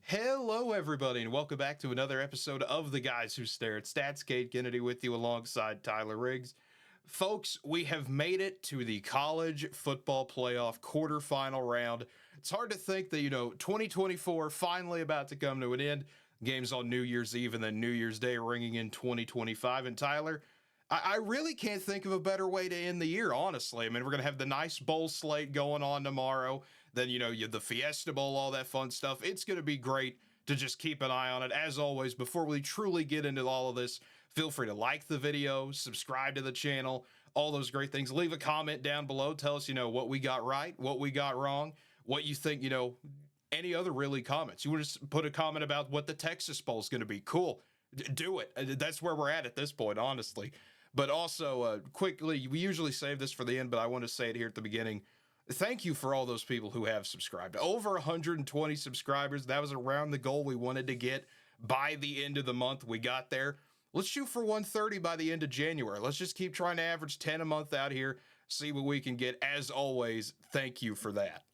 Hello, everybody, and welcome back to another episode of The Guys Who Stare at Stats. Cade Kennedy with you alongside Tyler Riggs. Folks, we have made it to the college football playoff quarterfinal round. It's hard to think that, 2024 finally about to come to an end. Games on New Year's Eve and then New Year's Day ringing in 2025. And Tyler, I really can't think of a better way to end the year, honestly. I mean, we're going to have the nice bowl slate going on tomorrow. Then, you the Fiesta Bowl, all that fun stuff. It's going to be great to just keep an eye on it. As always, before we truly get into all of this, feel free to like the video, subscribe to the channel, all those great things. Leave a comment down below. Tell us, what we got right, what we got wrong, what you think, any other really comments. You want to just put a comment about what the Texas Bowl is going to be. Cool. Do it. That's where we're at this point, honestly. But also, quickly, we usually save this for the end, but I want to say it here at the beginning. Thank you for all those people who have subscribed. Over 120 subscribers. That was around the goal we wanted to get by the end of the month. We got there. Let's shoot for 130 by the end of January. Let's just keep trying to average 10 a month out here, see what we can get. As always, thank you for that.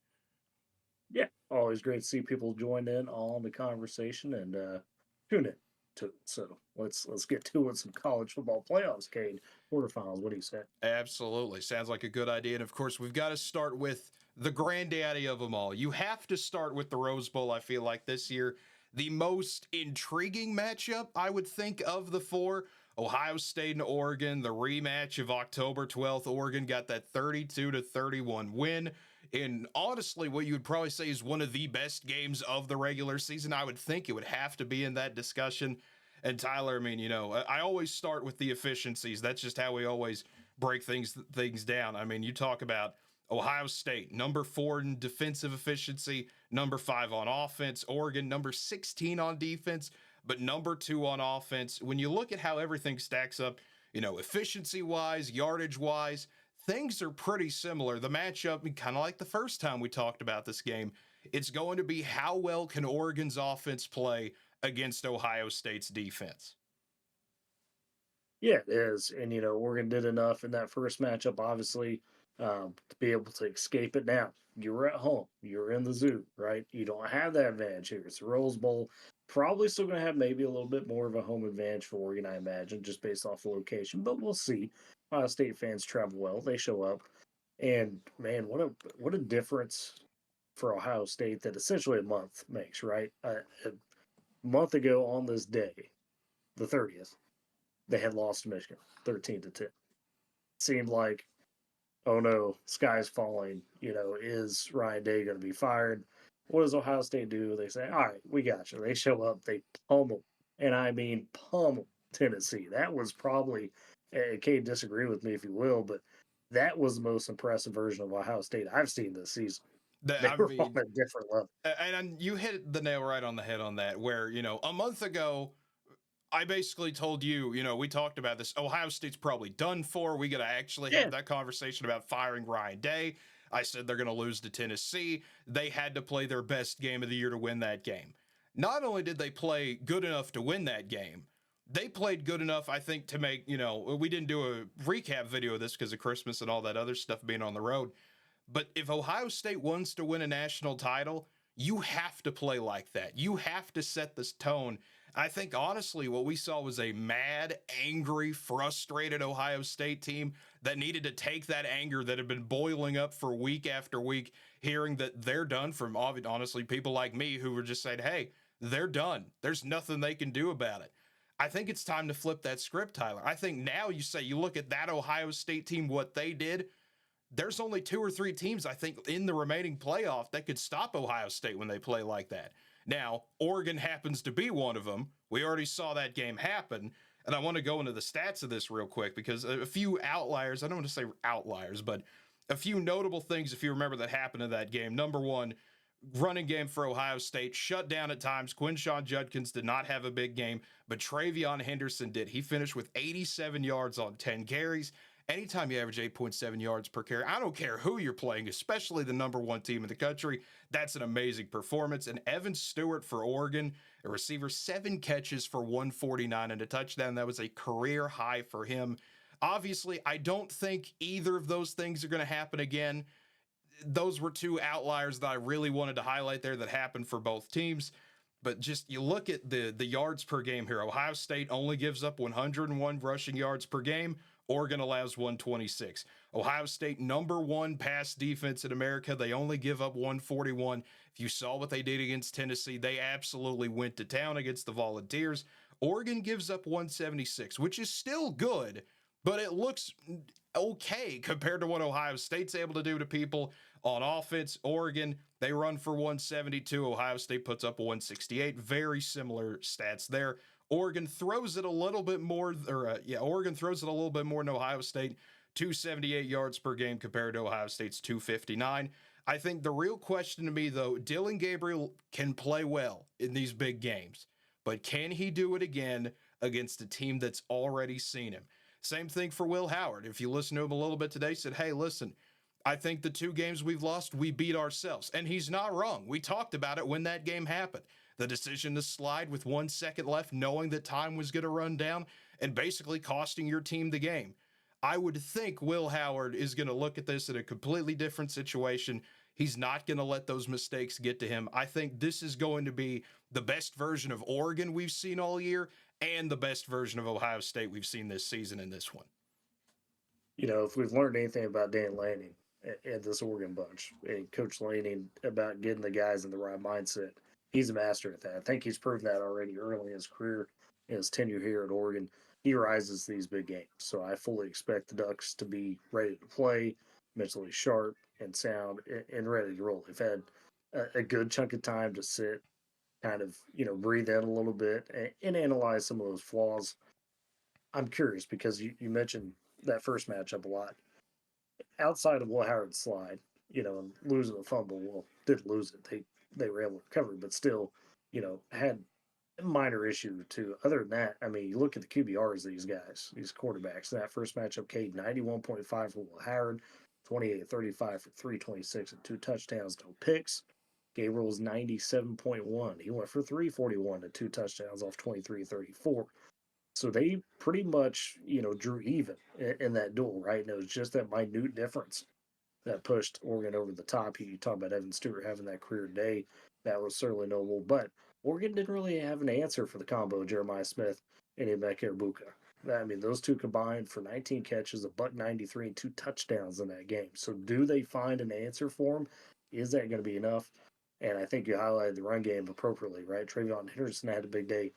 Yeah, always great to see people join in on the conversation and tune in to it. So let's get to it. Some college football playoffs, Cade. Quarterfinals. What do you say? Absolutely. Sounds like a good idea. And of course, we've got to start with the granddaddy of them all. You have to start with the Rose Bowl, I feel like, this year. The most intriguing matchup, I would think, of the four. Ohio State and Oregon, the rematch of October 12th. Oregon got that 32-31 win. And honestly, what you would probably say is one of the best games of the regular season. I would think it would have to be in that discussion. And Tyler, I mean, I always start with the efficiencies. That's just how we always break things down. I mean, you talk about Ohio State, number 4 in defensive efficiency, number 5 on offense. Oregon, number 16 on defense, but number 2 on offense. When you look at how everything stacks up, efficiency-wise, yardage-wise, things are pretty similar. The matchup, kind of like the first time we talked about this game, it's going to be how well can Oregon's offense play against Ohio State's defense. Yeah, it is. And, Oregon did enough in that first matchup, obviously, to be able to escape it now. You're at home. You're in the zoo, right? You don't have that advantage here. It's the Rose Bowl. Probably still going to have maybe a little bit more of a home advantage for Oregon, I imagine, just based off the location. But we'll see. Ohio State fans travel well. They show up. And, man, what a difference for Ohio State that essentially a month makes, right? A month ago on this day, the 30th, they had lost to Michigan 13-10. Seemed like, oh no, sky's falling. Is Ryan Day going to be fired? What does Ohio State do? They say, all right, we got you. They show up, they pummel, and I mean pummel Tennessee. That was probably, Cade, disagree with me if you will, but that was the most impressive version of Ohio State I've seen this season. They were on a different level. And you hit the nail right on the head on that, where, a month ago, I basically told you, we talked about this. Ohio State's probably done for. We got to actually have that conversation about firing Ryan Day. I said they're going to lose to Tennessee. They had to play their best game of the year to win that game. Not only did they play good enough to win that game, they played good enough, I think, to make, we didn't do a recap video of this because of Christmas and all that other stuff being on the road. But if Ohio State wants to win a national title, you have to play like that. You have to set this tone. I think, honestly, what we saw was a mad, angry, frustrated Ohio State team that needed to take that anger that had been boiling up for week after week, hearing that they're done from, honestly, people like me who were just saying, hey, they're done. There's nothing they can do about it. I think it's time to flip that script, Tyler. I think now you look at that Ohio State team, what they did. There's only 2 or 3 teams, I think, in the remaining playoff that could stop Ohio State when they play like that. Now, Oregon happens to be one of them. We already saw that game happen. And I want to go into the stats of this real quick because a few outliers, I don't want to say outliers, but a few notable things, if you remember, that happened in that game. Number one, running game for Ohio State, shut down at times. Quinshon Judkins did not have a big game, but Travion Henderson did. He finished with 87 yards on 10 carries. Anytime you average 8.7 yards per carry, I don't care who you're playing, especially the number 1 team in the country, that's an amazing performance. And Evan Stewart for Oregon, a receiver, 7 catches for 149 and a touchdown. That was a career high for him. Obviously, I don't think either of those things are going to happen again. Those were 2 outliers that I really wanted to highlight there that happened for both teams. But just you look at the yards per game here. Ohio State only gives up 101 rushing yards per game. Oregon allows 126. Ohio State, number one pass defense in America. They only give up 141. If you saw what they did against Tennessee, they absolutely went to town against the Volunteers. Oregon gives up 176, which is still good, but it looks okay compared to what Ohio State's able to do to people on offense. Oregon, they run for 172. Ohio State puts up 168. Very similar stats there. Oregon throws it a little bit more, Oregon throws it a little bit more than Ohio State, 278 yards per game compared to Ohio State's 259. I think the real question to me, though, Dillon Gabriel can play well in these big games, but can he do it again against a team that's already seen him? Same thing for Will Howard. If you listen to him a little bit today, said, hey, listen, I think the 2 games we've lost, we beat ourselves. And he's not wrong. We talked about it when that game happened. The decision to slide with 1 second left, knowing that time was going to run down and basically costing your team the game. I would think Will Howard is going to look at this in a completely different situation. He's not going to let those mistakes get to him. I think this is going to be the best version of Oregon we've seen all year and the best version of Ohio State we've seen this season in this one. If we've learned anything about Dan Lanning and this Oregon bunch and Coach Lanning about getting the guys in the right mindset, he's a master at that. I think he's proven that already early in his career, in his tenure here at Oregon. He rises to these big games. So I fully expect the Ducks to be ready to play, mentally sharp and sound and ready to roll. They've had a good chunk of time to sit, kind of, breathe in a little bit and analyze some of those flaws. I'm curious because you mentioned that first matchup a lot. Outside of Will Howard's slide, and losing the fumble, well, didn't lose it. They were able to recover, but still, had a minor issue or two. Other than that, I mean, you look at the QBRs, these guys, these quarterbacks. That first matchup, Cade, 91.5 for Will Howard, 28-35 for 326 and 2 touchdowns, no picks. Gabriel was 97.1. He went for 341 and 2 touchdowns off 23-34. So they pretty much, drew even in that duel, right? And it was just that minute difference that pushed Oregon over the top. You talk about Evan Stewart having that career day. That was certainly notable. But Oregon didn't really have an answer for the combo, Jeremiah Smith and Emeka Egbuka. I mean, those two combined for 19 catches, $193, and 2 touchdowns in that game. So do they find an answer for him? Is that going to be enough? And I think you highlighted the run game appropriately, right? Travion Henderson had a big day.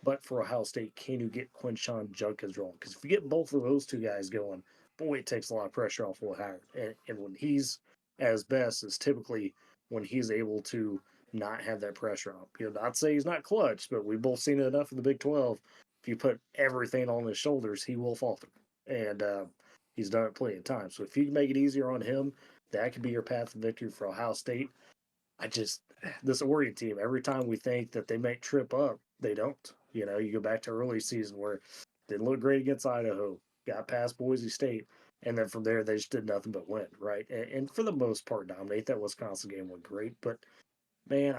But for Ohio State, can you get Quinshon Judkins rolling? Because if you get both of those two guys going, boy, it takes a lot of pressure off Will Howard. And when he's as best is typically when he's able to not have that pressure on. Not say he's not clutch, but we've both seen it enough in the Big 12. If you put everything on his shoulders, he will falter. And he's done it plenty of times. So if you can make it easier on him, that could be your path to victory for Ohio State. This Oregon team, every time we think that they might trip up, they don't. You go back to early season where they didn't look great against Idaho, got past Boise State, and then from there they just did nothing but win, right? And for the most part, dominate. That Wisconsin game went great, but man,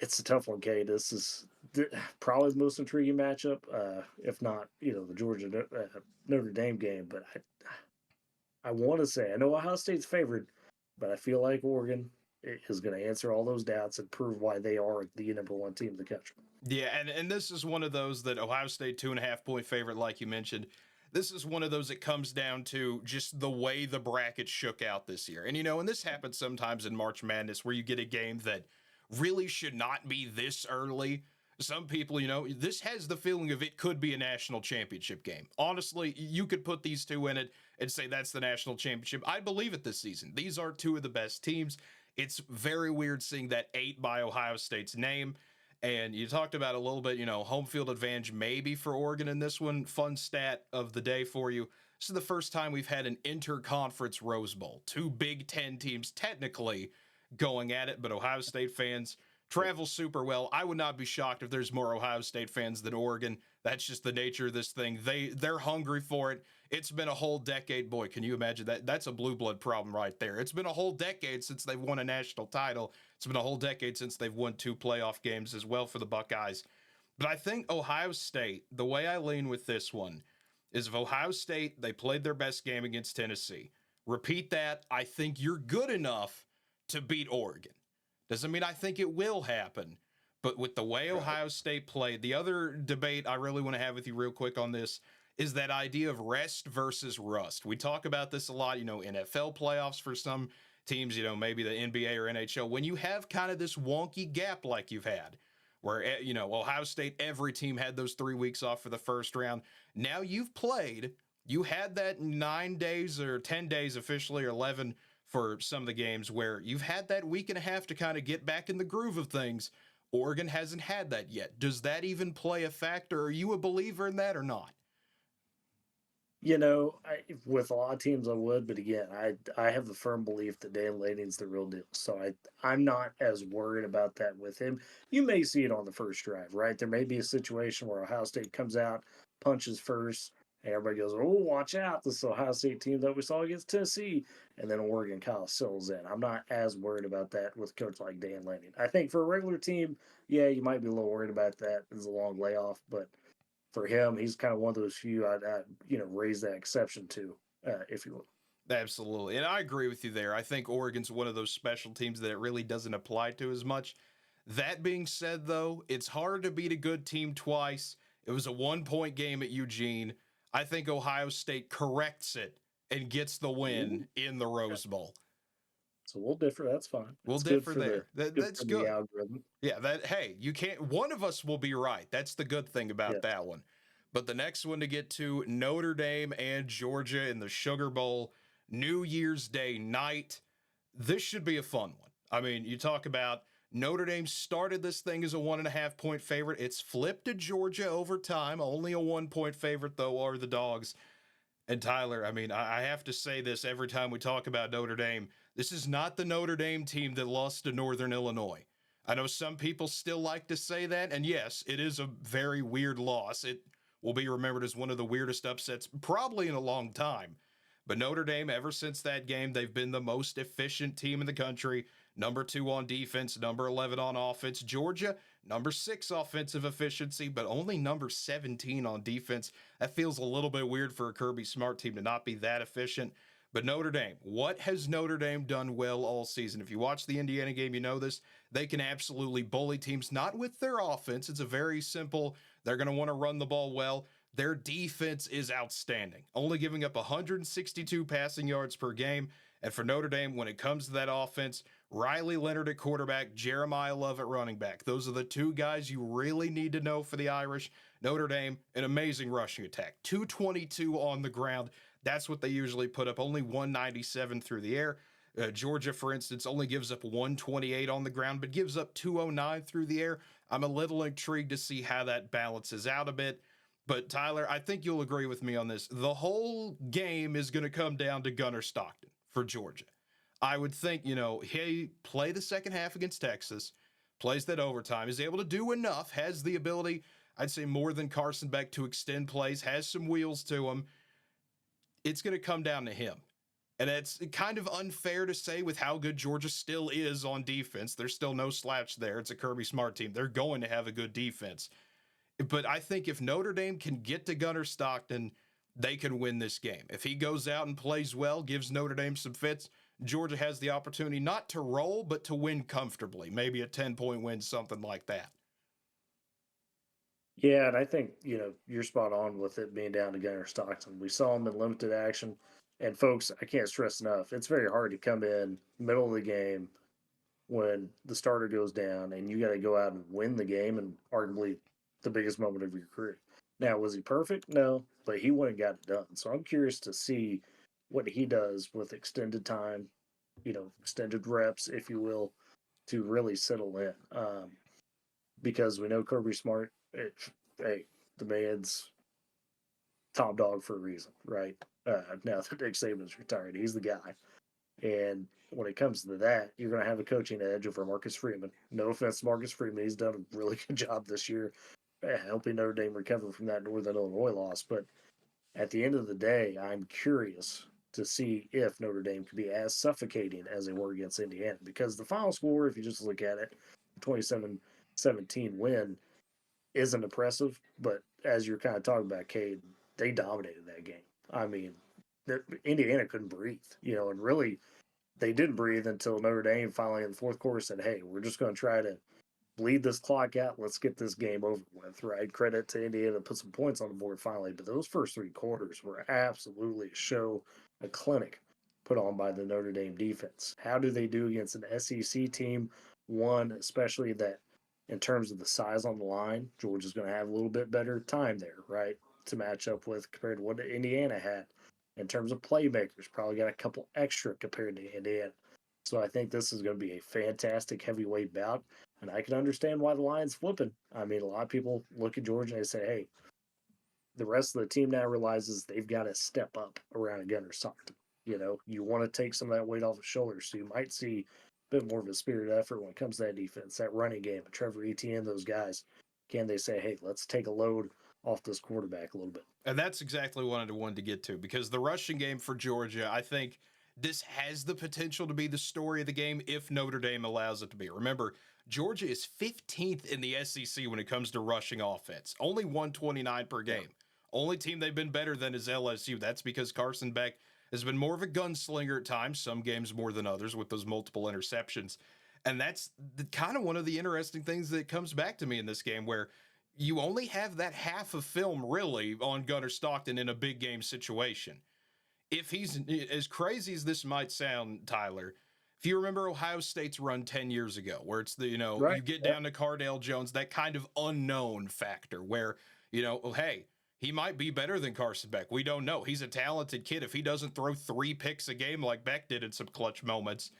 it's a tough one, Kay. This is probably the most intriguing matchup, if not, the Georgia Notre Dame game. But I want to say, I know Ohio State's favored, but I feel like Oregon is going to answer all those doubts and prove why they are the number 1 team in the country. Yeah, and this is one of those that Ohio State 2.5 point favorite, like you mentioned. This is one of those that comes down to just the way the bracket shook out this year. And and this happens sometimes in March Madness where you get a game that really should not be this early. Some people, this has the feeling of it could be a national championship game. Honestly, you could put these two in it and say that's the national championship. I believe it this season. These are 2 of the best teams. It's very weird seeing that 8 by Ohio State's name. And you talked about a little bit, home field advantage maybe for Oregon in this one. Fun stat of the day for you. This is the first time we've had an interconference Rose Bowl. 2 Big Ten teams technically going at it, but Ohio State fans travel super well. I would not be shocked if there's more Ohio State fans than Oregon. That's just the nature of this thing. They're hungry for it. It's been a whole decade. Boy, can you imagine that? That's a blue blood problem right there. It's been a whole decade since they've won a national title. It's been a whole decade since they've won 2 playoff games as well for the Buckeyes. But I think Ohio State, the way I lean with this one is if Ohio State, they played their best game against Tennessee. Repeat that. I think you're good enough to beat Oregon. Doesn't mean I think it will happen, But with the way Right. Ohio State played, the other debate I really want to have with you real quick on this is that idea of rest versus rust. We talk about this a lot, NFL playoffs for some teams, maybe the NBA or NHL. When you have kind of this wonky gap like you've had, where, Ohio State, every team had those 3 weeks off for the first round. Now you've played, you had that 9 days or 10 days officially, or 11 for some of the games, where you've had that week and a half to kind of get back in the groove of things. Oregon hasn't had that yet. Does that even play a factor? Are you a believer in that or not? With a lot of teams I would, but again, I have the firm belief that Dan Laning's the real deal. So I'm not as worried about that with him. You may see it on the first drive, right? There may be a situation where Ohio State comes out, punches first, and everybody goes, "Oh, watch out! This Ohio State team that we saw against Tennessee," and then Oregon kind of settles in. I'm not as worried about that with a coach like Dan Lanning. I think for a regular team, yeah, you might be a little worried about that. It's a long layoff, but for him, he's kind of one of those few I'd raise that exception to, if you will. Absolutely. And I agree with you there. I think Oregon's one of those special teams that it really doesn't apply to as much. That being said, though, it's hard to beat a good team twice. It was a 1 point game at Eugene. I think Ohio State corrects it and gets the Ooh, win in the okay. Rose Bowl. So we'll differ. That's fine. We'll It's good differ for the there. That's good. algorithm. Yeah, hey, you can't, one of us will be right. That's the good thing about Yes. that one. But the next one to get to, Notre Dame and Georgia in the Sugar Bowl, New Year's Day night. This should be a fun one. I mean, you talk about Notre Dame started this thing as a 1.5 point favorite. It's flipped to Georgia over time. Only a 1 point favorite, though, are the Dogs. And Tyler, I mean, I have to say this every time we talk about Notre Dame. This is not the Notre Dame team that lost to Northern Illinois. I know some people still like to say that, and yes, it is a very weird loss. It will be remembered as one of the weirdest upsets probably in a long time. But Notre Dame, ever since that game, they've been the most efficient team in the country. Number 2 on defense, number 11 on offense. Georgia, number 6 offensive efficiency, but only number 17 on defense. That feels a little bit weird for a Kirby Smart team to not be that efficient. But Notre Dame, what has Notre Dame done well all season? If you watch the Indiana game, you know this. They can absolutely bully teams, not with their offense. It's a very simple, they're going to want to run the ball well. Their defense is outstanding, only giving up 162 passing yards per game. And for Notre Dame, when it comes to that offense, Riley Leonard at quarterback, Jeremiah Love at running back. Those are the two guys you really need to know for the Irish. Notre Dame, an amazing rushing attack, 222 on the ground. That's what they usually put up, only 197 through the air. Georgia, for instance, only gives up 128 on the ground, but gives up 209 through the air. I'm a little intrigued to see how that balances out a bit. But Tyler, I think you'll agree with me on this. The whole game is going to come down to Gunnar Stockton for Georgia. I would think, he play the second half against Texas, plays that overtime, is able to do enough, has the ability, I'd say more than Carson Beck, to extend plays, has some wheels to him. It's going to come down to him. And it's kind of unfair to say with how good Georgia still is on defense. There's still no slouch there. It's a Kirby Smart team. They're going to have a good defense. But I think if Notre Dame can get to Gunnar Stockton, they can win this game. If he goes out and plays well, gives Notre Dame some fits, Georgia has the opportunity not to roll, but to win comfortably. Maybe a 10-point win, something like that. Yeah, and I think you're spot on with it being down to Gunnar Stockton. We saw him in limited action, and folks, I can't stress enough. It's very hard to come in middle of the game when the starter goes down, and you got to go out and win the game, and arguably the biggest moment of your career. Now, was he perfect? No, but he went and got it done. So I'm curious to see what he does with extended time, extended reps, if you will, to really settle in. Because we know Kirby Smart, hey, the man's top dog for a reason, right? Now that Nick Saban's retired, he's the guy. And when it comes to that, you're going to have a coaching edge over Marcus Freeman. No offense to Marcus Freeman. He's done a really good job this year helping Notre Dame recover from that Northern Illinois loss. But at the end of the day, I'm curious to see if Notre Dame can be as suffocating as they were against Indiana. Because the final score, if you just look at it, 27-17 win isn't impressive. But as you're kind of talking about, Cade, they dominated that game. I mean, Indiana couldn't breathe, and really they didn't breathe until Notre Dame finally in the fourth quarter said, "Hey, we're just going to try to bleed this clock out. Let's get this game over with, right? Credit to Indiana to put some points on the board finally. But those first three quarters were absolutely a show, a clinic put on by the Notre Dame defense. How do they do against an SEC team? One, especially that in terms of the size on the line, Georgia's going to have a little bit better time there, right? To match up with compared to what Indiana had. In terms of playmakers, probably got a couple extra compared to Indiana. So I think this is going to be a fantastic heavyweight bout. And I can understand why the line's flipping. I mean, a lot of people look at Georgia and they say, hey, the rest of the team now realizes they've got to step up around Gunner Stockton. You know, you want to take some of that weight off his shoulders. So you might see a bit more of a spirited effort when it comes to that defense, that running game, Trevor Etienne, those guys. Can they say, hey, let's take a load off this quarterback a little bit? And that's exactly what I wanted to get to, because the rushing game for Georgia, I think this has the potential to be the story of the game if Notre Dame allows it to be. Remember, Georgia is 15th in the SEC when it comes to rushing offense, only 129 per game. Yeah. Only team they've been better than is LSU. That's because Carson Beck has been more of a gunslinger at times, some games more than others with those multiple interceptions. And that's kind of one of the interesting things that comes back to me in this game, where you only have that half of film really on Gunner Stockton in a big game situation. If he's as crazy as this might sound, Tyler, if you remember Ohio State's run 10 years ago, where it's the, right. you get down to Cardale Jones, that kind of unknown factor where, hey, he might be better than Carson Beck. We don't know. He's a talented kid. If he doesn't throw 3 picks a game like Beck did in some clutch moments,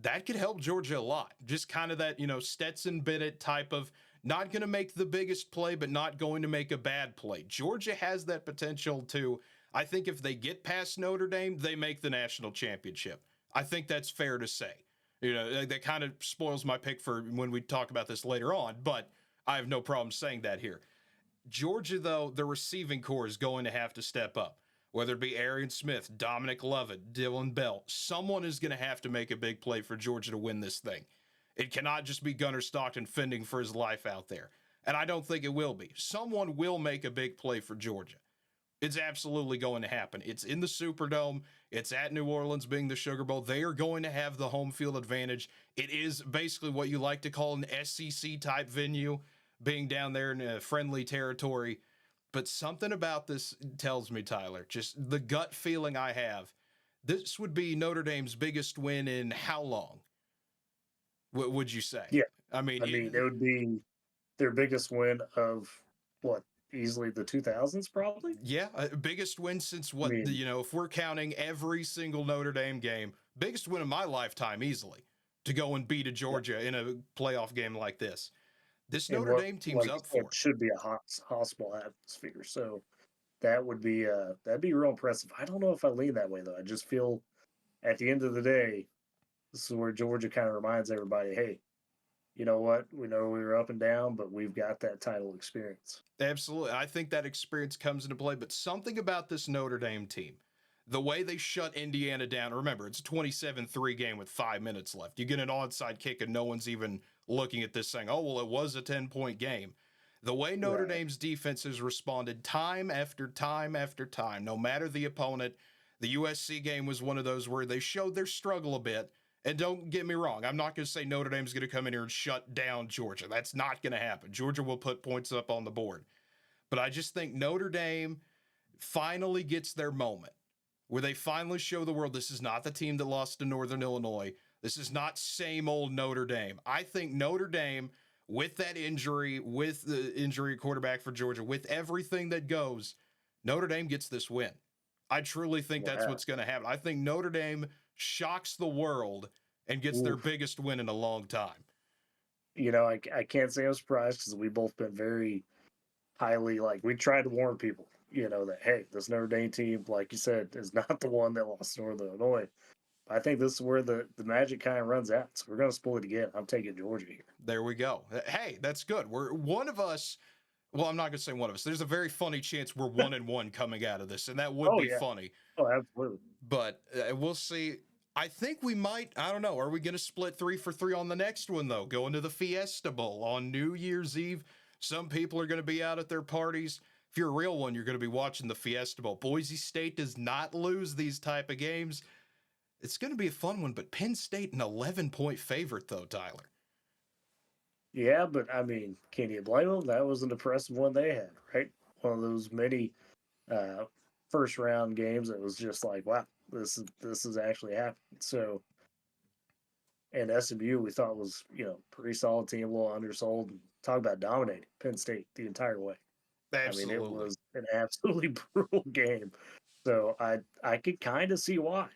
that could help Georgia a lot. Just kind of that, Stetson Bennett type of not going to make the biggest play, but not going to make a bad play. Georgia has that potential to, I think if they get past Notre Dame, they make the national championship. I think that's fair to say. That kind of spoils my pick for when we talk about this later on, but I have no problem saying that here. Georgia, though, the receiving core is going to have to step up. Whether it be Arian Smith, Dominic Lovett, Dylan Bell, someone is going to have to make a big play for Georgia to win this thing. It cannot just be Gunner Stockton fending for his life out there. And I don't think it will be. Someone will make a big play for Georgia. It's absolutely going to happen. It's in the Superdome. It's at New Orleans being the Sugar Bowl. They are going to have the home field advantage. It is basically what you like to call an SEC type venue, being down there in a friendly territory. But something about this tells me, Tyler, just the gut feeling I have, this would be Notre Dame's biggest win in how long? What would you say? Yeah. I mean, it would be their biggest win of what? Easily the 2000s, probably. Yeah, biggest win since what? If we're counting every single Notre Dame game, biggest win of my lifetime easily, to go and beat a Georgia in a playoff game like this. This Notre Dame team's up for it. Should be a hospital atmosphere. So that would be that'd be real impressive. I don't know if I lean that way though. I just feel at the end of the day, this is where Georgia kind of reminds everybody, hey, you know what? We know we were up and down, but we've got that title experience. Absolutely. I think that experience comes into play, but something about this Notre Dame team, the way they shut Indiana down, remember, it's a 27-3 game with 5 minutes left. You get an onside kick and no one's even looking at this saying, oh, well, it was a 10-point game. The way Notre Dame's defense has responded time after time after time, no matter the opponent, the USC game was one of those where they showed their struggle a bit. And don't get me wrong, I'm not going to say Notre Dame's going to come in here and shut down Georgia. That's not going to happen. Georgia will put points up on the board. But I just think Notre Dame finally gets their moment where they finally show the world this is not the team that lost to Northern Illinois. This is not same old Notre Dame. I think Notre Dame, with that injury, with the injury quarterback for Georgia, with everything that goes, Notre Dame gets this win. I truly think that's what's going to happen. I think Notre Dame shocks the world and gets their biggest win in a long time. I can't say I'm surprised because we've both been very highly, we tried to warn people, that, hey, this Notre Dame team, like you said, is not the one that lost to Northern Illinois. I think this is where the magic kind of runs out. So we're going to split it again. I'm taking Georgia here. There we go. Hey, that's good. We're one of us. Well, I'm not going to say one of us. There's a very funny chance we're 1-1 coming out of this, and that would be funny. Oh, absolutely. But we'll see. I think we might. I don't know. Are we going to split 3 for 3 on the next one, though? Going to the Fiesta Bowl on New Year's Eve. Some people are going to be out at their parties. If you're a real one, you're going to be watching the Fiesta Bowl. Boise State does not lose these type of games. It's going to be a fun one, but Penn State an 11-point favorite, though, Tyler. Yeah, but I mean, can you blame them? That was an impressive one they had, right? One of those many uh, first round games that was just like, wow, this is actually happening. So, and SMU we thought was pretty solid team, a little undersold. And talk about dominating Penn State the entire way. I mean, it Absolutely. was an absolutely brutal game. So I could kind of see why.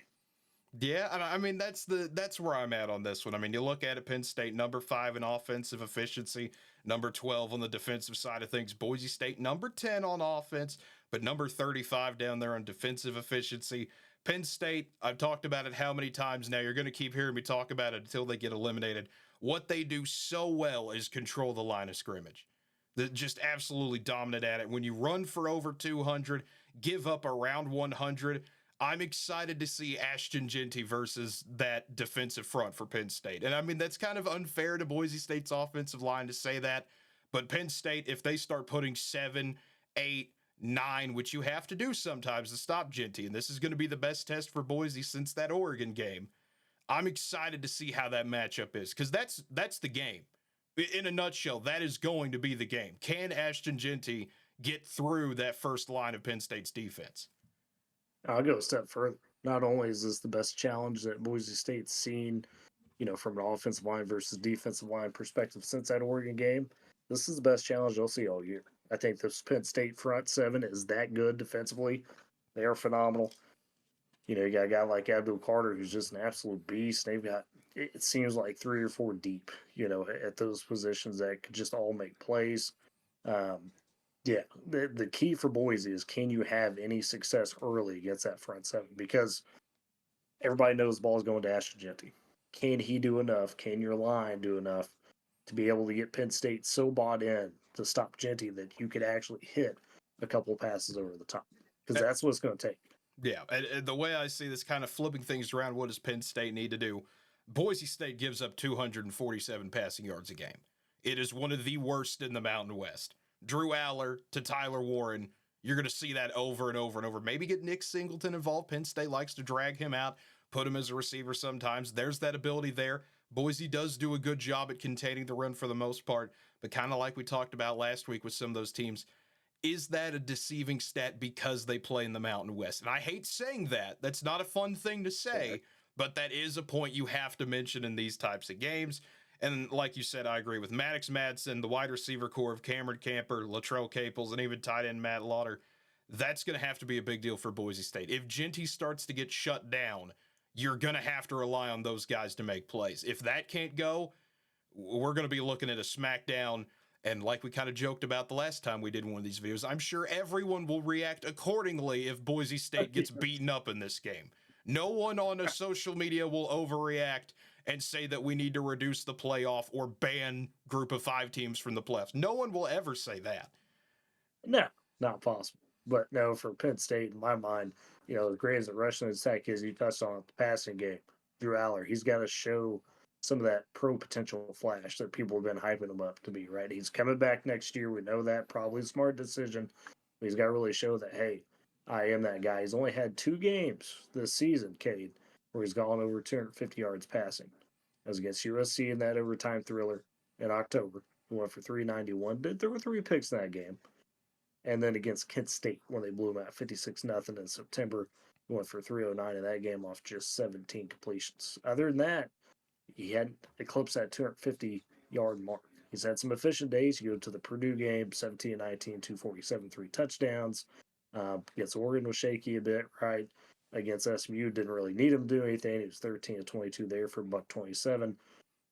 Yeah, and I mean that's where I'm at on this one. I mean, you look at it, Penn State number 5 in offensive efficiency, number 12 on the defensive side of things. Boise State number 10 on offense, but number 35 down there on defensive efficiency. Penn State, I've talked about it how many times now. You're going to keep hearing me talk about it until they get eliminated. What they do so well is control the line of scrimmage. They're just absolutely dominant at it. When you run for over 200, give up around 100, I'm excited to see Ashton Genty versus that defensive front for Penn State. And I mean, that's kind of unfair to Boise State's offensive line to say that. But Penn State, if they start putting 7, 8, 9, which you have to do sometimes to stop Genty, and this is going to be the best test for Boise since that Oregon game, I'm excited to see how that matchup is because that's the game. In a nutshell, that is going to be the game. Can Ashton Genty get through that first line of Penn State's defense? I'll go a step further. Not only is this the best challenge that Boise State's seen, from an offensive line versus defensive line perspective since that Oregon game, this is the best challenge they'll see all year. I think this Penn State front seven is that good defensively. They are phenomenal. You got a guy like Abdul Carter who's just an absolute beast. They've got it seems like 3 or 4 deep, at those positions that could just all make plays. Um, yeah, the key for Boise is can you have any success early against that front seven? Because everybody knows the ball is going to Ashton Genty. Can he do enough? Can your line do enough to be able to get Penn State so bought in to stop Genty that you could actually hit a couple of passes over the top? Because that's what it's going to take. Yeah, and the way I see this kind of flipping things around, what does Penn State need to do? Boise State gives up 247 passing yards a game. It is one of the worst in the Mountain West. Drew Aller to Tyler Warren, you're going to see that over and over and over. Maybe get Nick Singleton involved. Penn State likes to drag him out, put him as a receiver sometimes. There's that ability there. Boise does do a good job at containing the run for the most part, but kind of like we talked about last week with some of those teams, is that a deceiving stat because they play in the Mountain West? And I hate saying that. That's not a fun thing to say, but that is a point you have to mention in these types of games. And like you said, I agree with Maddox Madsen, the wide receiver core of Cameron Camper, Latrell Caples, and even tight end Matt Lauder. That's going to have to be a big deal for Boise State. If Genty starts to get shut down, you're going to have to rely on those guys to make plays. If that can't go, we're going to be looking at a smackdown. And like we kind of joked about the last time we did one of these videos, I'm sure everyone will react accordingly if Boise State gets beaten up in this game. No one on a social media will overreact and say that we need to reduce the playoff or ban group of 5 teams from the playoffs. No one will ever say that. No, not possible. But no, for Penn State, in my mind, as great as the rushing attack is, you touched on it, the passing game. Drew Aller, he's got to show some of that pro potential flash that people have been hyping him up to be, right? He's coming back next year. We know that. Probably a smart decision. But he's got to really show that, hey, I am that guy. He's only had 2 games this season, Cade, where he's gone over 250 yards passing. That was against USC in that overtime thriller in October. He went for 391. There were 3 picks in that game. And then against Kent State when they blew them out 56-0 in September, he went for 309 in that game off just 17 completions. Other than that, he hadn't eclipsed that 250-yard mark. He's had some efficient days. You go to the Purdue game, 17-19, 247, 3 touchdowns. Against Oregon was shaky a bit, right? Against SMU, didn't really need him to do anything. He was 13-22 there for $127.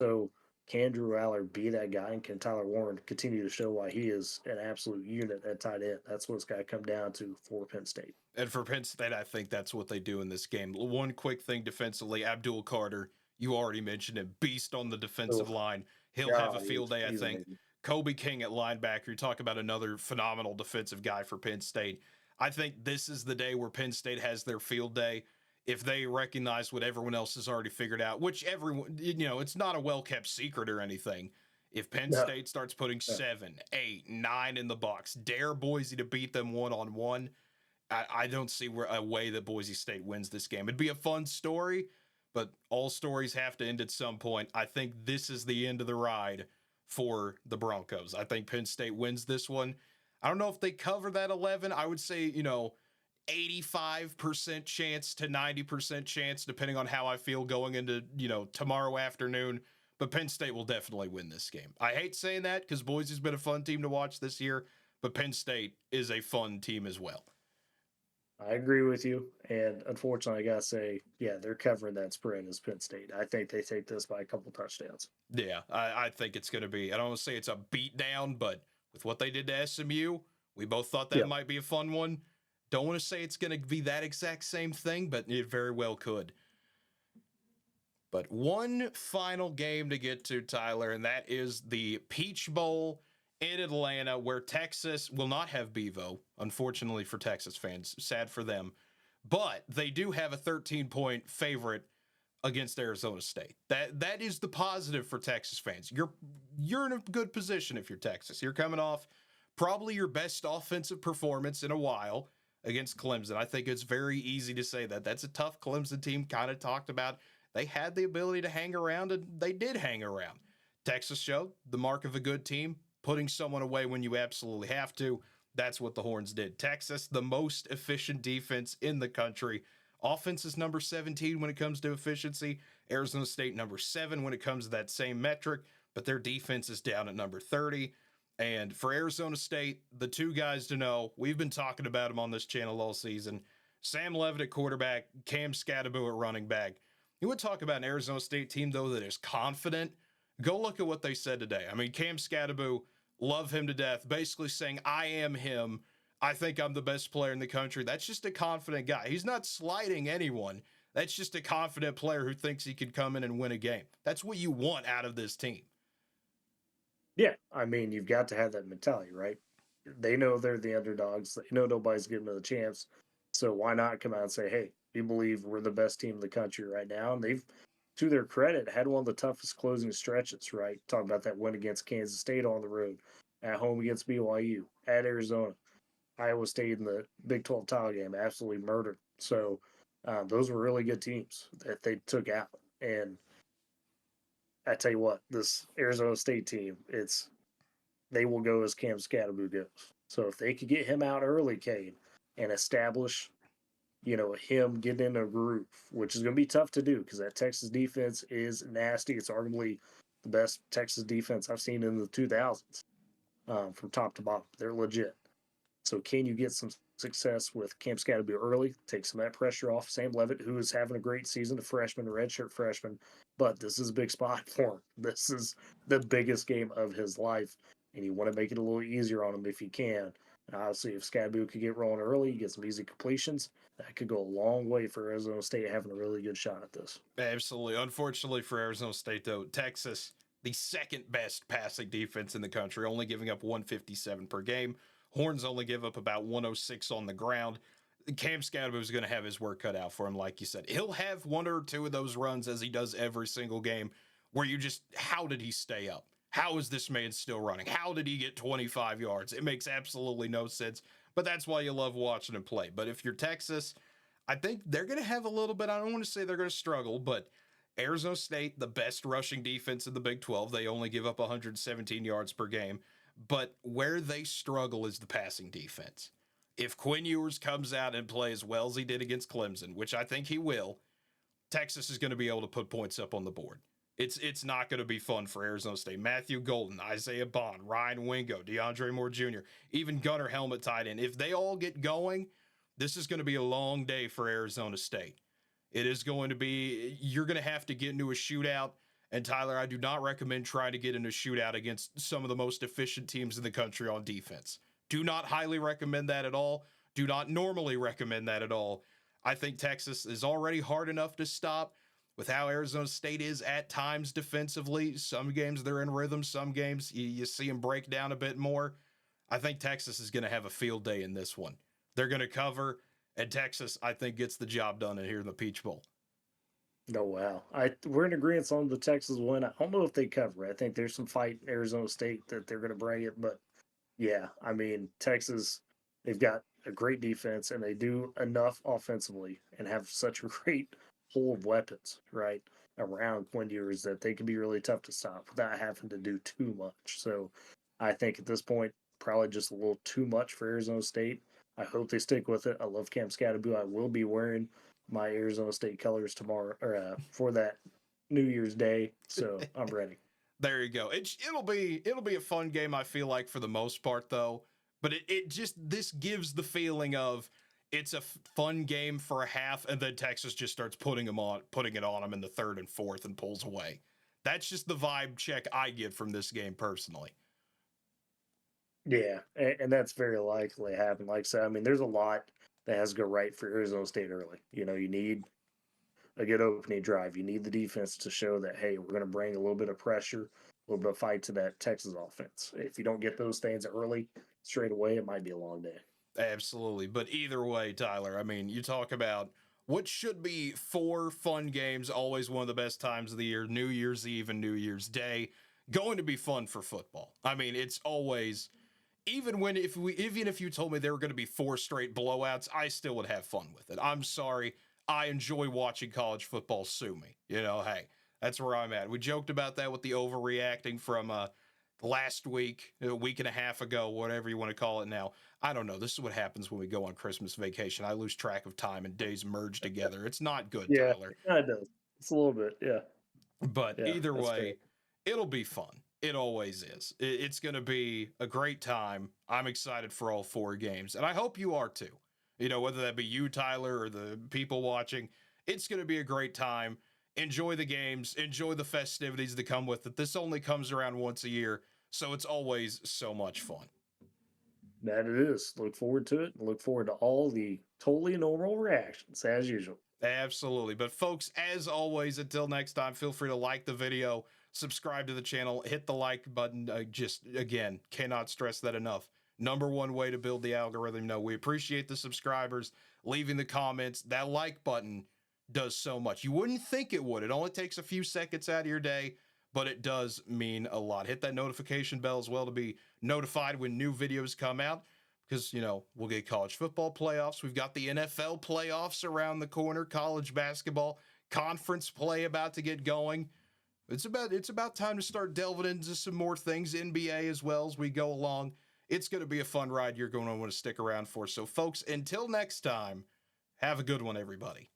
So can Drew Aller be that guy, and can Tyler Warren continue to show why he is an absolute unit at tight end? That's what it's got to come down to for Penn State. And for Penn State, I think that's what they do in this game. One quick thing defensively, Abdul Carter, you already mentioned him, beast on the defensive Oh, line. He'll have God, a field day, I he's think. amazing. Kobe King at linebacker, you talk about another phenomenal defensive guy for Penn State. I think this is the day where Penn State has their field day. If they recognize what everyone else has already figured out, which everyone, it's not a well kept secret or anything. If Penn No, State starts putting no. 7, 8, 9 in the box, dare Boise to beat them one on one, I don't see a way that Boise State wins this game. It'd be a fun story, but all stories have to end at some point. I think this is the end of the ride for the Broncos. I think Penn State wins this one. I don't know if they cover that 11. I would say, 85% chance to 90% chance, depending on how I feel going into, tomorrow afternoon. But Penn State will definitely win this game. I hate saying that because Boise's been a fun team to watch this year, but Penn State is a fun team as well. I agree with you. And unfortunately, I got to say, yeah, they're covering that spread as Penn State. I think they take this by a couple touchdowns. Yeah, I think it's going to be, I don't want to say it's a beatdown, but with what they did to SMU, we both thought that might be a fun one. Don't want to say it's going to be that exact same thing, but it very well could. But one final game to get to, Tyler, and that is the Peach Bowl in Atlanta, where Texas will not have Bevo, unfortunately for Texas fans. Sad for them. But they do have a 13-point favorite against Arizona State. That is the positive for Texas fans. You're in a good position if you're Texas. You're coming off probably your best offensive performance in a while against Clemson. I think it's very easy to say that. That's a tough Clemson team, kind of talked about. They had the ability to hang around, and they did hang around. Texas showed the mark of a good team, putting someone away when you absolutely have to. That's what the Horns did. Texas, the most efficient defense in the country. Offense is number 17 when it comes to efficiency. Arizona State number 7 when it comes to that same metric, but their defense is down at number 30. And for Arizona State, the two guys to know, we've been talking about them on this channel all season. Sam Levitt at quarterback, Cam Scatterbo at running back. You would talk about an Arizona State team, though, that is confident. Go look at what they said today. I mean, Cam Scatterbo, love him to death, basically saying, I am him. I think I'm the best player in the country. That's just a confident guy. He's not slighting anyone. That's just a confident player who thinks he could come in and win a game. That's what you want out of this team. Yeah, I mean, you've got to have that mentality, right? They know they're the underdogs. They know nobody's giving them the chance. So why not come out and say, hey, we believe we're the best team in the country right now? And they've, to their credit, had one of the toughest closing stretches, right? Talk about that win against Kansas State on the road, at home against BYU, at Arizona, Iowa State in the Big 12 title game, absolutely murdered. So those were really good teams that they took out. And I tell you what, this Arizona State team, they will go as Cam Scatterbo goes. So if they could get him out early, Cade, and establish, him getting in a groove, which is going to be tough to do because that Texas defense is nasty. It's arguably the best Texas defense I've seen in the 2000s from top to bottom. They're legit. So can you get some success with Cam Scatterbo early, take some of that pressure off Sam Levitt, who is having a great season, a freshman, a redshirt freshman, but this is a big spot for him. This is the biggest game of his life, and you want to make it a little easier on him if you can. And obviously, if Scatterbo could get rolling early, you get some easy completions, that could go a long way for Arizona State having a really good shot at this. Absolutely. Unfortunately for Arizona State, though, Texas, the second best passing defense in the country, only giving up 157 per game. Horns only give up about 106 on the ground. Cam Scatterbo is going to have his work cut out for him, like you said. He'll have one or two of those runs, as he does every single game, where you just, how did he stay up? How is this man still running? How did he get 25 yards? It makes absolutely no sense, but that's why you love watching him play. But if you're Texas, I think they're going to have a little bit, I don't want to say they're going to struggle, but Arizona State, the best rushing defense in the Big 12, they only give up 117 yards per game. But where they struggle is the passing defense. If Quinn Ewers comes out and plays as well as he did against Clemson, which I think he will, Texas is going to be able to put points up on the board. It's not going to be fun for Arizona State. Matthew Golden, Isaiah Bond, Ryan Wingo, DeAndre Moore Jr., even Gunnar Helmet tight end. If they all get going, this is going to be a long day for Arizona State. It is going to be, you're going to have to get into a shootout. And Tyler, I do not recommend trying to get in a shootout against some of the most efficient teams in the country on defense. Do not highly recommend that at all. Do not normally recommend that at all. I think Texas is already hard enough to stop with how Arizona State is at times defensively. Some games they're in rhythm. Some games you see them break down a bit more. I think Texas is going to have a field day in this one. They're going to cover, and Texas, I think, gets the job done here in the Peach Bowl. Oh wow! We're in agreement on the Texas win. I don't know if they cover. I think there's some fight in Arizona State that they're going to bring it, but yeah, I mean Texas, they've got a great defense and they do enough offensively and have such a great pool of weapons, right? around Quinn Ewers that they can be really tough to stop without having to do too much. So I think at this point, probably just a little too much for Arizona State. I hope they stick with it. I love Cam Scatterboo. I will be wearing my Arizona State colors tomorrow or for that New Year's Day. So I'm ready. There you go. It'll be a fun game, I feel like, for the most part, though. But it just, this gives the feeling of it's a fun game for a half, and then Texas just starts putting it on them in the third and fourth and pulls away. That's just the vibe check I get from this game personally. Yeah, and that's very likely happen. Like I said, I mean, there's a lot that has to go right for Arizona State early. You need a good opening drive. You need the defense to show that, hey, we're going to bring a little bit of pressure, a little bit of fight to that Texas offense. If you don't get those things early, straight away, it might be a long day. Absolutely. But either way, Tyler, I mean, you talk about what should be 4 fun games, always one of the best times of the year, New Year's Eve and New Year's Day, going to be fun for football. I mean, it's always, even if you told me there were going to be 4 straight blowouts, I still would have fun with it. I'm sorry. I enjoy watching college football. Sue me. Hey, that's where I'm at. We joked about that with the overreacting from last week, a week and a half ago, whatever you want to call it now. I don't know. This is what happens when we go on Christmas vacation. I lose track of time and days merge together. It's not good, Yeah, Tyler. it does. It's a little bit. Yeah. But Yeah, either that's fair. way, it'll be fun. It always is. It's going to be a great time. I'm excited for all 4 games, and I hope you are too. Whether that be you, Tyler, or the people watching, it's going to be a great time. Enjoy the games, enjoy the festivities that come with it. This only comes around once a year, so it's always so much fun. That it is. Look forward to it. Look forward to all the totally normal reactions as usual. Absolutely. But folks, as always, until next time, feel free to like the video, subscribe to the channel, hit the like button. Just, again, cannot stress that enough. Number one way to build the algorithm. No, we appreciate the subscribers, leaving the comments. That like button does so much. You wouldn't think it would. It only takes a few seconds out of your day, but it does mean a lot. Hit that notification bell as well to be notified when new videos come out, because, we'll get college football playoffs. We've got the NFL playoffs around the corner, college basketball conference play about to get going. It's about time to start delving into some more things, NBA as well, as we go along. It's going to be a fun ride you're going to want to stick around for. So folks, until next time, have a good one, everybody.